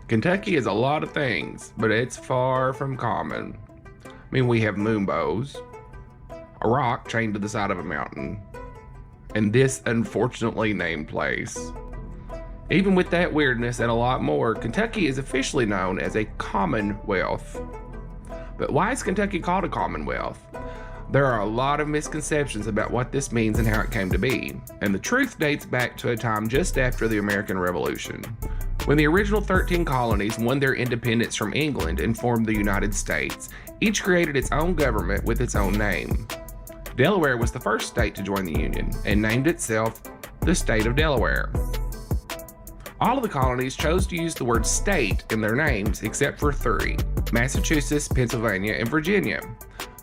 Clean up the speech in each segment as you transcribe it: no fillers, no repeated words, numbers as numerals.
Kentucky is a lot of things, but it's far from common. I mean, we have moonbows, a rock chained to the side of a mountain, and this unfortunately named place. Even with that weirdness and a lot more, Kentucky is officially known as a Commonwealth. But why is Kentucky called a Commonwealth? There are a lot of misconceptions about what this means and how it came to be, and the truth dates back to a time just after the American Revolution, when the original 13 colonies won their independence from England and formed the United States. Each created its own government with its own name. Delaware was the first state to join the Union and named itself the State of Delaware. All of the colonies chose to use the word state in their names except for three: Massachusetts, Pennsylvania, and Virginia.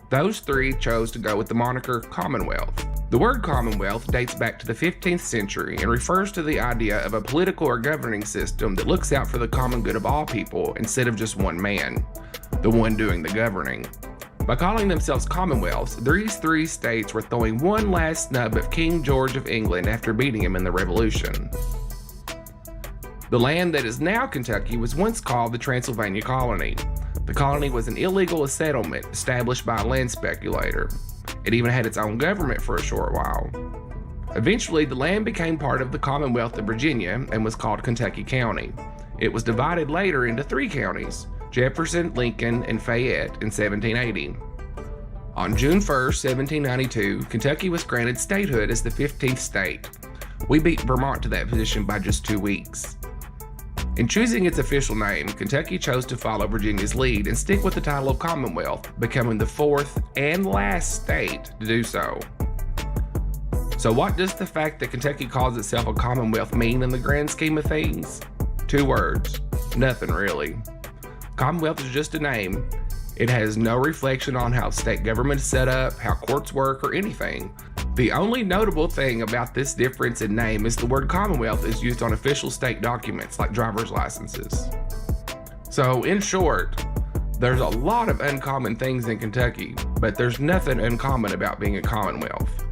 Those three chose to go with the moniker Commonwealth. The word Commonwealth dates back to the 15th century and refers to the idea of a political or governing system that looks out for the common good of all people instead of just one man, the one doing the governing. By calling themselves Commonwealths, these three states were throwing one last snub at King George of England after beating him in the Revolution. The land that is now Kentucky was once called the Transylvania Colony. The colony was an illegal settlement established by a land speculator. It even had its own government for a short while. Eventually, the land became part of the Commonwealth of Virginia and was called Kentucky County. It was divided later into three counties: Jefferson, Lincoln, and Fayette in 1780. On June 1st, 1792, Kentucky was granted statehood as the 15th state. We beat Vermont to that position by just 2 weeks. In choosing its official name, Kentucky chose to follow Virginia's lead and stick with the title of Commonwealth, becoming the fourth and last state to do so. So what does the fact that Kentucky calls itself a Commonwealth mean in the grand scheme of things? 2 words: nothing really. Commonwealth is just a name. It has no reflection on how state government is set up, how courts work, or anything. The only notable thing about this difference in name is the word Commonwealth is used on official state documents like driver's licenses. So in short, there's a lot of uncommon things in Kentucky, but there's nothing uncommon about being a Commonwealth.